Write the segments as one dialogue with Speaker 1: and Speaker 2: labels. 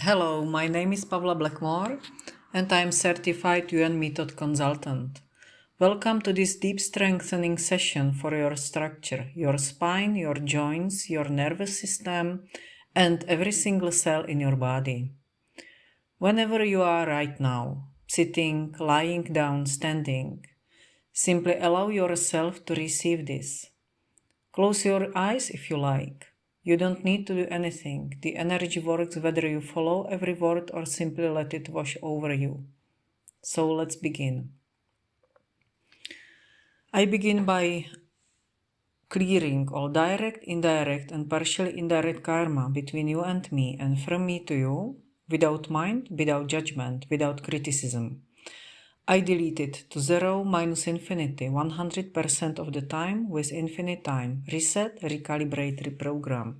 Speaker 1: Hello, my name is Pavla Blackmore and I am certified Yuen Method consultant. Welcome to this deep strengthening session for your structure, your spine, your joints, your nervous system, and every single cell in your body. Whenever you are right now, sitting, lying down, standing, simply allow yourself to receive this. Close your eyes if you like. You don't need to do anything. The energy works whether you follow every word or simply let it wash over you. So let's begin. I begin by clearing all direct, indirect, and partially indirect karma between you and me and from me to you, without mind, without judgment, without criticism. I delete it to 0 minus infinity 100% of the time with infinite time. Reset, recalibrate, reprogram.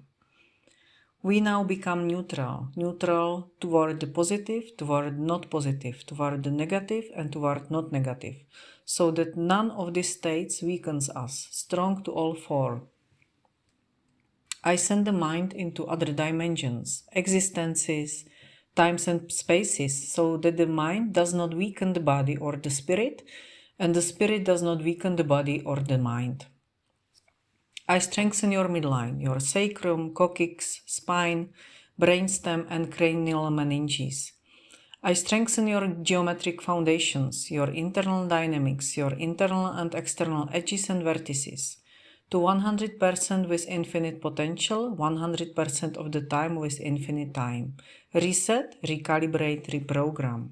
Speaker 1: We now become neutral toward the positive, toward not positive, toward the negative and toward not negative, so that none of these states weakens us, strong to all four. I send the mind into other dimensions, existences, times and spaces, so that the mind does not weaken the body or the spirit, and the spirit does not weaken the body or the mind. I strengthen your midline, your sacrum, coccyx, spine, brainstem, and cranial meninges. I strengthen your geometric foundations, your internal dynamics, your internal and external edges and vertices, to 100% with infinite potential, 100% of the time with infinite time. Reset, recalibrate, reprogram.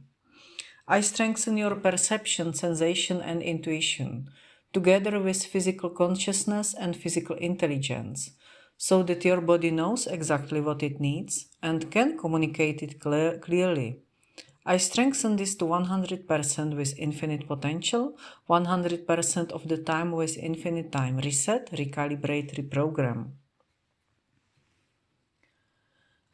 Speaker 1: I strengthen your perception, sensation, and intuition, together with physical consciousness and physical intelligence, so that your body knows exactly what it needs and can communicate it clearly. I strengthen this to 100% with infinite potential, 100% of the time with infinite time. Reset, recalibrate, reprogram.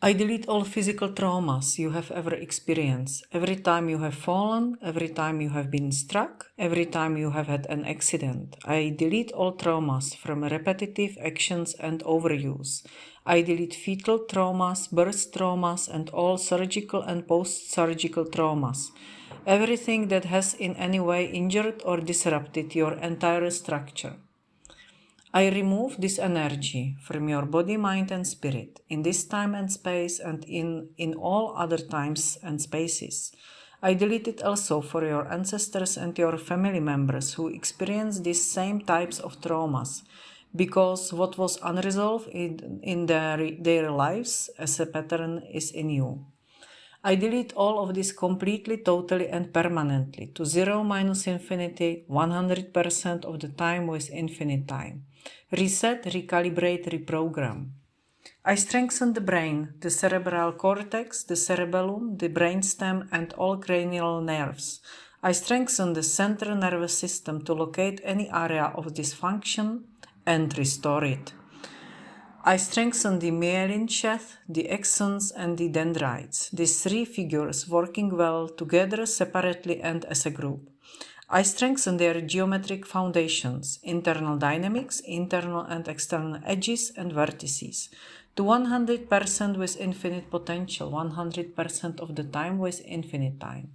Speaker 1: I delete all physical traumas you have ever experienced. Every time you have fallen, every time you have been struck, every time you have had an accident. I delete all traumas from repetitive actions and overuse. I delete fetal traumas, birth traumas, and all surgical and post-surgical traumas. Everything that has in any way injured or disrupted your entire structure. I remove this energy from your body, mind, and spirit in this time and space and in all other times and spaces. I delete it also for your ancestors and your family members who experience these same types of traumas, because what was unresolved in their lives as a pattern is in you. I delete all of this completely, totally, and permanently to 0 minus infinity, 100% of the time with infinite time. Reset, recalibrate, reprogram. I strengthen the brain, the cerebral cortex, the cerebellum, the brainstem, and all cranial nerves. I strengthen the central nervous system to locate any area of dysfunction and restore it. I strengthen the myelin sheath, the axons, and the dendrites, these three figures working well together, separately, and as a group. I strengthen their geometric foundations, internal dynamics, internal and external edges and vertices, to 100% with infinite potential, 100% of the time with infinite time.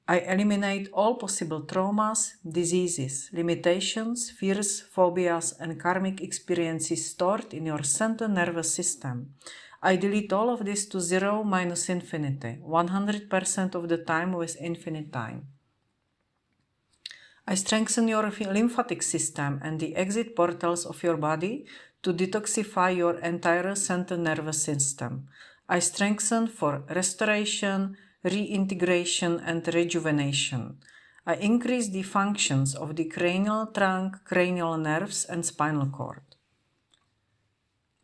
Speaker 1: I eliminate all possible traumas, diseases, limitations, fears, phobias, and karmic experiences stored in your central nervous system. I delete all of this to 0 minus infinity, 100% of the time with infinite time. I strengthen your lymphatic system and the exit portals of your body to detoxify your entire central nervous system. I strengthen for restoration, reintegration, and rejuvenation. I increase the functions of the cranial trunk, cranial nerves, and spinal cord.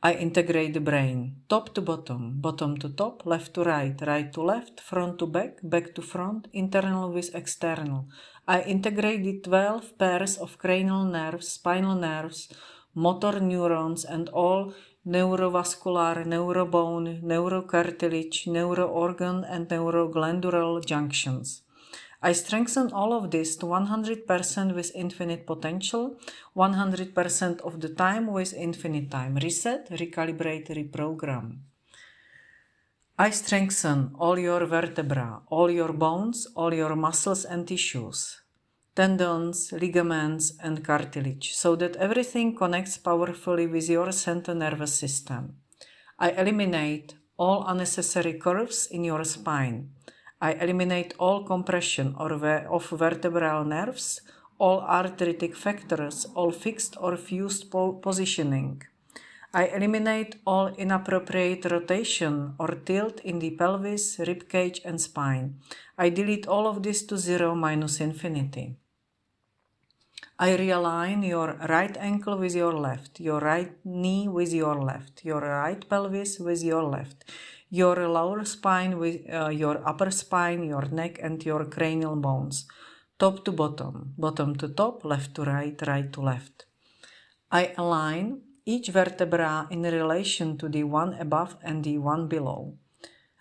Speaker 1: I integrate the brain, top to bottom, bottom to top, left to right, right to left, front to back, back to front, internal with external. I integrate the 12 pairs of cranial nerves, spinal nerves, motor neurons, and all neurovascular, neurobone, neurocartilage, neuroorgan, and neuroglandular junctions. I strengthen all of this to 100% with infinite potential, 100% of the time with infinite time. Reset, recalibrate, reprogram. I strengthen all your vertebra, all your bones, all your muscles and tissues, tendons, ligaments, and cartilage, so that everything connects powerfully with your central nervous system. I eliminate all unnecessary curves in your spine. I eliminate all compression of vertebral nerves, all arthritic factors, all fixed or fused positioning. I eliminate all inappropriate rotation or tilt in the pelvis, ribcage, and spine. I delete all of this to zero minus infinity. I realign your right ankle with your left, your right knee with your left, your right pelvis with your left, your lower spine with your upper spine, your neck, and your cranial bones, top to bottom, bottom to top, left to right, right to left. I align each vertebra in relation to the one above and the one below.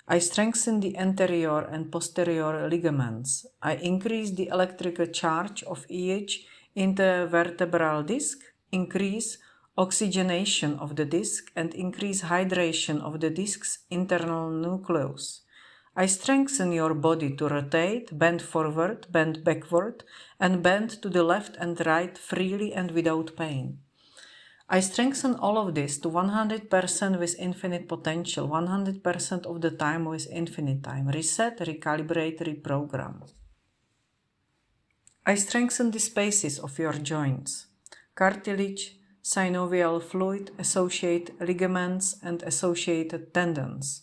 Speaker 1: I strengthen the anterior and posterior ligaments. I increase the electrical charge of each intervertebral disc, increase oxygenation of the disc, and increase hydration of the disc's internal nucleus. I strengthen your body to rotate, bend forward, bend backward, and bend to the left and right freely and without pain. I strengthen all of this to 100% with infinite potential, 100% of the time with infinite time. Reset, recalibrate, reprogram. I strengthen the spaces of your joints, cartilage, synovial fluid, associated ligaments, and associated tendons.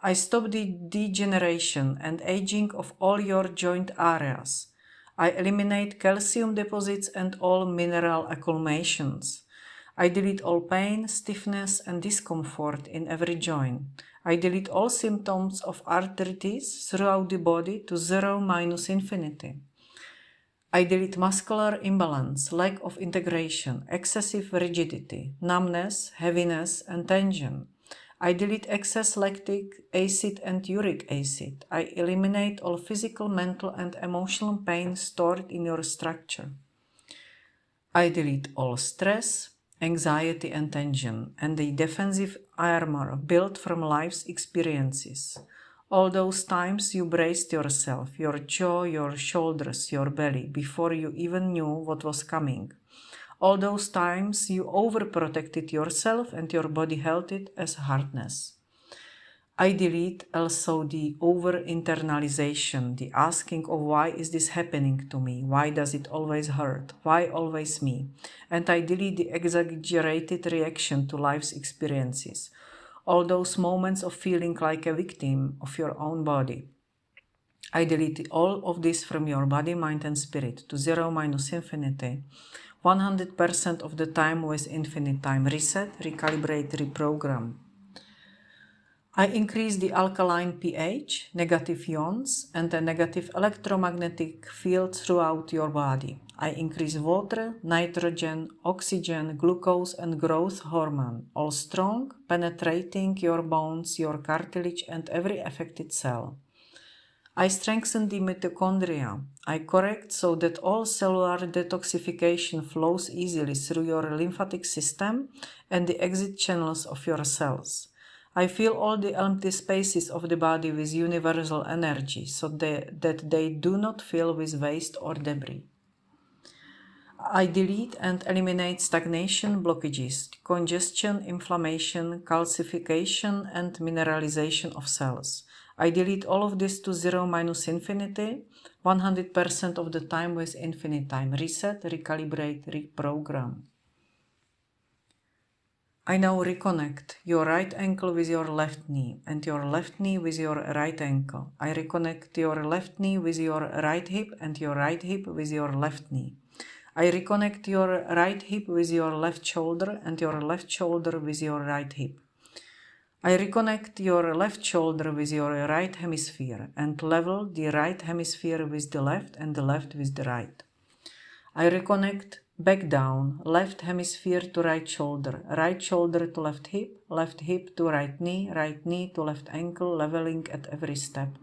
Speaker 1: I stop the degeneration and aging of all your joint areas. I eliminate calcium deposits and all mineral accumulations. I delete all pain, stiffness, and discomfort in every joint. I delete all symptoms of arthritis throughout the body to zero minus infinity. I delete muscular imbalance, lack of integration, excessive rigidity, numbness, heaviness, and tension. I delete excess lactic acid and uric acid. I eliminate all physical, mental, and emotional pain stored in your structure. I delete all stress, anxiety, and tension, and the defensive armor built from life's experiences. All those times you braced yourself, your jaw, your shoulders, your belly, before you even knew what was coming. All those times you overprotected yourself and your body held it as hardness. I delete also the over-internalization, the asking of why is this happening to me, why does it always hurt, why always me, and I delete the exaggerated reaction to life's experiences, all those moments of feeling like a victim of your own body. I delete all of this from your body, mind, and spirit to zero minus infinity, 100% of the time with infinite time. Reset, recalibrate, reprogram. I increase the alkaline pH, negative ions, and a negative electromagnetic field throughout your body. I increase water, nitrogen, oxygen, glucose, and growth hormone, all strong, penetrating your bones, your cartilage, and every affected cell. I strengthen the mitochondria. I correct so that all cellular detoxification flows easily through your lymphatic system and the exit channels of your cells. I fill all the empty spaces of the body with universal energy so that they do not fill with waste or debris. I delete and eliminate stagnation, blockages, congestion, inflammation, calcification, and mineralization of cells. I delete all of this to zero minus infinity, 100% of the time with infinite time. Reset, recalibrate, reprogram. I now reconnect your right ankle with your left knee and your left knee with your right ankle. I reconnect your left knee with your right hip and your right hip with your left knee. I reconnect your right hip with your left shoulder and your left shoulder with your right hip. I reconnect your left shoulder with your right hemisphere and level the right hemisphere with the left and the left with the right. I reconnect back down, left hemisphere to right shoulder to left hip to right knee to left ankle, leveling at every step.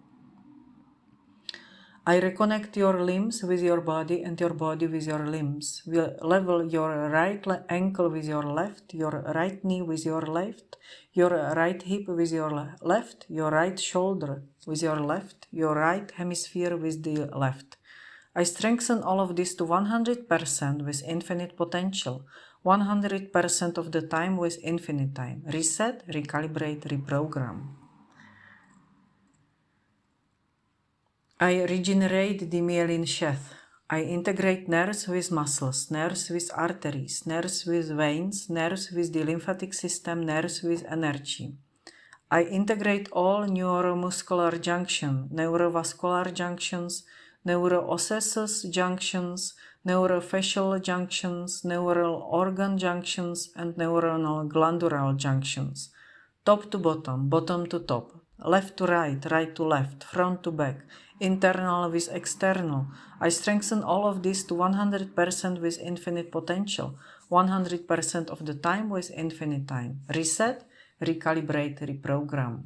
Speaker 1: I reconnect your limbs with your body and your body with your limbs. We'll level your right ankle with your left, your right knee with your left, your right hip with your left, your right shoulder with your left, your right hemisphere with the left. I strengthen all of this to 100% with infinite potential, 100% of the time with infinite time. Reset, recalibrate, reprogram. I regenerate the myelin sheath. I integrate nerves with muscles, nerves with arteries, nerves with veins, nerves with the lymphatic system, nerves with energy. I integrate all neuromuscular junctions, neurovascular junctions, neuroosseous junctions, neurofacial junctions, neural organ junctions, and neuronal glandular junctions. Top to bottom, bottom to top, left to right, right to left, front to back, internal with external. I strengthen all of this to 100% with infinite potential, 100% of the time with infinite time. Reset, recalibrate, reprogram.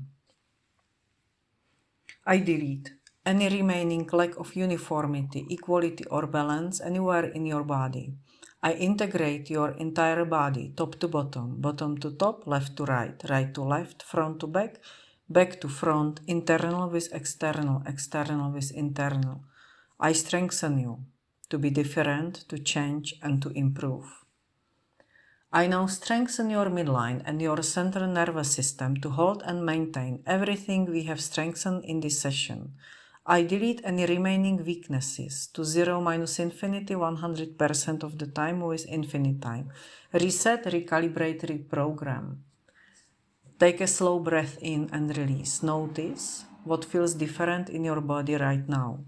Speaker 1: I delete any remaining lack of uniformity, equality, or balance anywhere in your body. I integrate your entire body, top to bottom, bottom to top, left to right, right to left, front to back, back to front, internal with external, external with internal. I strengthen you to be different, to change, and to improve. I now strengthen your midline and your central nervous system to hold and maintain everything we have strengthened in this session. I delete any remaining weaknesses to 0 minus infinity 100% of the time with infinite time. Reset, recalibrate, reprogram. Take a slow breath in and release. Notice what feels different in your body right now.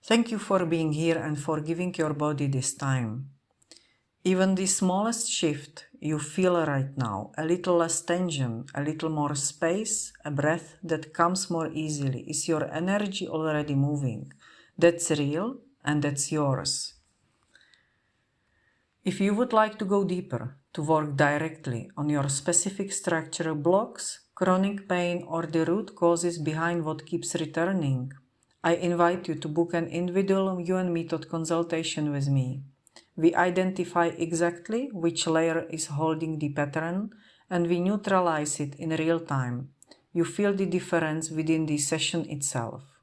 Speaker 1: Thank you for being here and for giving your body this time. Even the smallest shift you feel right now, a little less tension, a little more space, a breath that comes more easily, is your energy already moving. That's real and that's yours. If you would like to go deeper, to work directly on your specific structural blocks, chronic pain, or the root causes behind what keeps returning, I invite you to book an individual Yuen Method consultation with me. We identify exactly which layer is holding the pattern and we neutralize it in real time. You feel the difference within the session itself.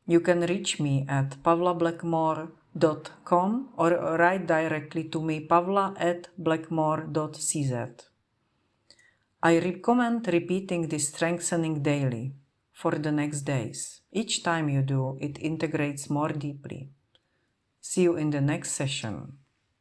Speaker 1: You can reach me at pavlablackmore.com or write directly to me pavla@blackmore.cz. I recommend repeating this strengthening daily for the next days. Each time you do, it integrates more deeply. See you in the next session.